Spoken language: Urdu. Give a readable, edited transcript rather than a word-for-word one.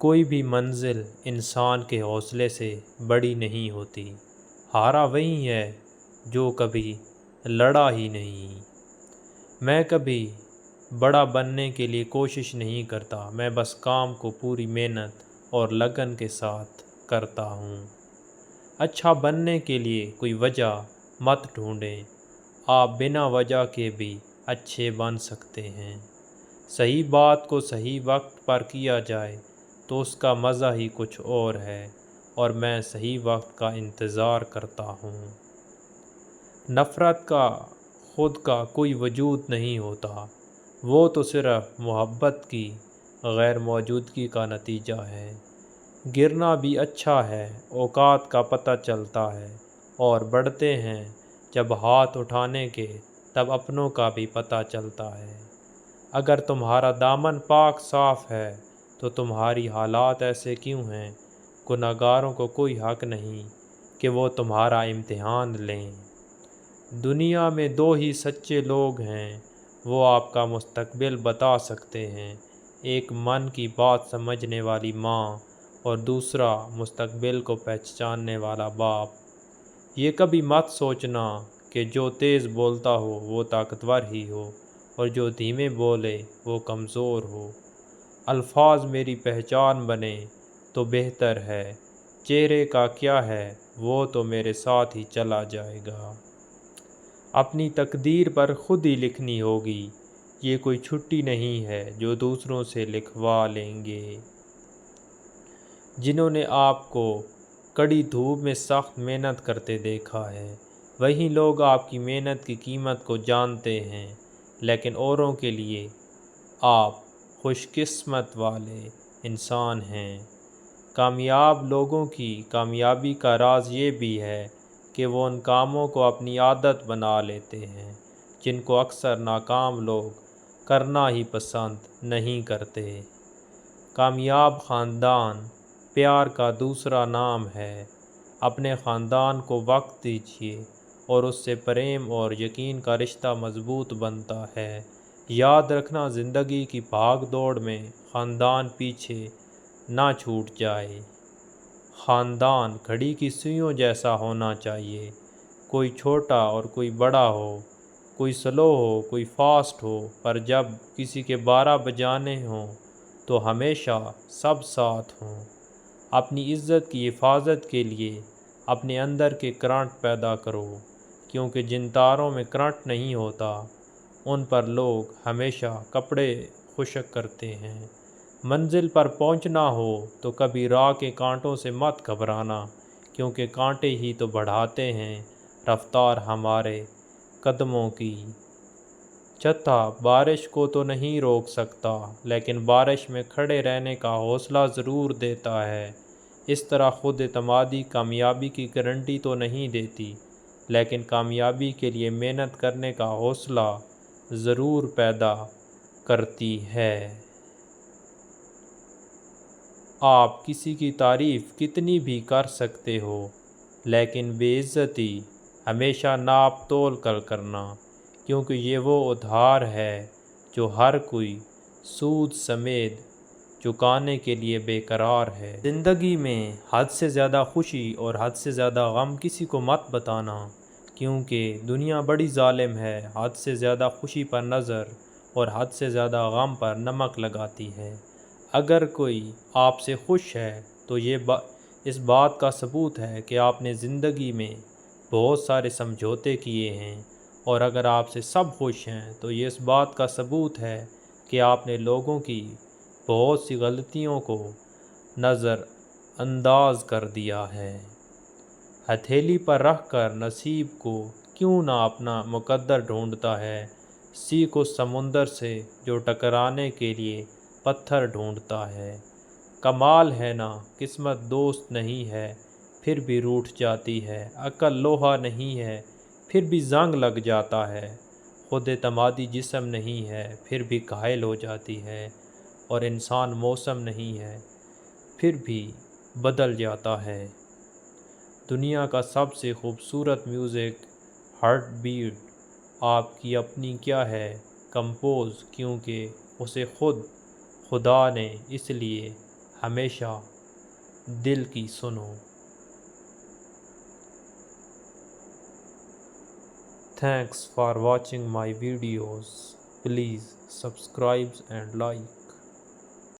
کوئی بھی منزل انسان کے حوصلے سے بڑی نہیں ہوتی۔ ہارا وہی ہے جو کبھی لڑا ہی نہیں۔ میں کبھی بڑا بننے کے لیے کوشش نہیں کرتا، میں بس کام کو پوری محنت اور لگن کے ساتھ کرتا ہوں۔ اچھا بننے کے لیے کوئی وجہ مت ڈھونڈیں، آپ بنا وجہ کے بھی اچھے بن سکتے ہیں۔ صحیح بات کو صحیح وقت پر کیا جائے تو اس کا مزہ ہی کچھ اور ہے، اور میں صحیح وقت کا انتظار کرتا ہوں۔ نفرت کا خود کا کوئی وجود نہیں ہوتا، وہ تو صرف محبت کی غیر موجودگی کا نتیجہ ہے۔ گرنا بھی اچھا ہے، اوقات کا پتہ چلتا ہے، اور بڑھتے ہیں جب ہاتھ اٹھانے کے تب اپنوں کا بھی پتہ چلتا ہے۔ اگر تمہارا دامن پاک صاف ہے تو تمہاری حالات ایسے کیوں ہیں؟ گنہگاروں کو کوئی حق نہیں کہ وہ تمہارا امتحان لیں۔ دنیا میں دو ہی سچے لوگ ہیں، وہ آپ کا مستقبل بتا سکتے ہیں، ایک من کی بات سمجھنے والی ماں اور دوسرا مستقبل کو پہچاننے والا باپ۔ یہ کبھی مت سوچنا کہ جو تیز بولتا ہو وہ طاقتور ہی ہو اور جو دھیمے بولے وہ کمزور ہو۔ الفاظ میری پہچان بنے تو بہتر ہے، چہرے کا کیا ہے وہ تو میرے ساتھ ہی چلا جائے گا۔ اپنی تقدیر پر خود ہی لکھنی ہوگی، یہ کوئی چھٹی نہیں ہے جو دوسروں سے لکھوا لیں گے۔ جنہوں نے آپ کو کڑی دھوپ میں سخت محنت کرتے دیکھا ہے، وہی لوگ آپ کی محنت کی قیمت کو جانتے ہیں، لیکن اوروں کے لیے آپ خوش قسمت والے انسان ہیں۔ کامیاب لوگوں کی کامیابی کا راز یہ بھی ہے کہ وہ ان کاموں کو اپنی عادت بنا لیتے ہیں جن کو اکثر ناکام لوگ کرنا ہی پسند نہیں کرتے۔ کامیاب خاندان پیار کا دوسرا نام ہے۔ اپنے خاندان کو وقت دیجیے اور اس سے پریم اور یقین کا رشتہ مضبوط بنتا ہے۔ یاد رکھنا، زندگی کی بھاگ دوڑ میں خاندان پیچھے نہ چھوٹ جائے۔ خاندان گھڑی کی سوئیوں جیسا ہونا چاہیے، کوئی چھوٹا اور کوئی بڑا ہو، کوئی سلو ہو کوئی فاسٹ ہو، پر جب کسی کے 12 بجانے ہوں تو ہمیشہ سب ساتھ ہوں۔ اپنی عزت کی حفاظت کے لیے اپنے اندر کے کرنٹ پیدا کرو، کیونکہ جن تاروں میں کرنٹ نہیں ہوتا ان پر لوگ ہمیشہ کپڑے خشک کرتے ہیں۔ منزل پر پہنچنا ہو تو کبھی راہ کے کانٹوں سے مت گھبرانا، کیونکہ کانٹے ہی تو بڑھاتے ہیں رفتار ہمارے قدموں کی۔ چتھا بارش کو تو نہیں روک سکتا، لیکن بارش میں کھڑے رہنے کا حوصلہ ضرور دیتا ہے۔ اس طرح خود اعتمادی کامیابی کی گارنٹی تو نہیں دیتی، لیکن کامیابی کے لیے محنت کرنے کا حوصلہ ضرور پیدا کرتی ہے۔ آپ کسی کی تعریف کتنی بھی کر سکتے ہو، لیکن بے عزتی ہمیشہ ناپ تول کر کرنا، کیونکہ یہ وہ ادھار ہے جو ہر کوئی سود سمیت چکانے کے لیے بے قرار ہے۔ زندگی میں حد سے زیادہ خوشی اور حد سے زیادہ غم کسی کو مت بتانا، کیونکہ دنیا بڑی ظالم ہے، حد سے زیادہ خوشی پر نظر اور حد سے زیادہ غم پر نمک لگاتی ہے۔ اگر کوئی آپ سے خوش ہے تو یہ اس بات کا ثبوت ہے کہ آپ نے زندگی میں بہت سارے سمجھوتے کیے ہیں، اور اگر آپ سے سب خوش ہیں تو یہ اس بات کا ثبوت ہے کہ آپ نے لوگوں کی بہت سی غلطیوں کو نظر انداز کر دیا ہے۔ ہتھیلی پر رکھ کر نصیب کو کیوں نہ اپنا مقدر ڈھونڈتا ہے، سیکھو سمندر سے جو ٹکرانے کے لیے پتھر ڈھونڈتا ہے۔ کمال ہے نا، قسمت دوست نہیں ہے پھر بھی روٹھ جاتی ہے، عقل لوہا نہیں ہے پھر بھی زنگ لگ جاتا ہے، خود اعتمادی جسم نہیں ہے پھر بھی گھائل ہو جاتی ہے، اور انسان موسم نہیں ہے پھر بھی بدل جاتا ہے۔ دنیا کا سب سے خوبصورت میوزک ہارٹ بیٹ آپ کی اپنی کیا ہے، کمپوز، کیونکہ اسے خود خدا نے اس لیے ہمیشہ دل کی سنو. Thanks for watching my videos. Please subscribe and like.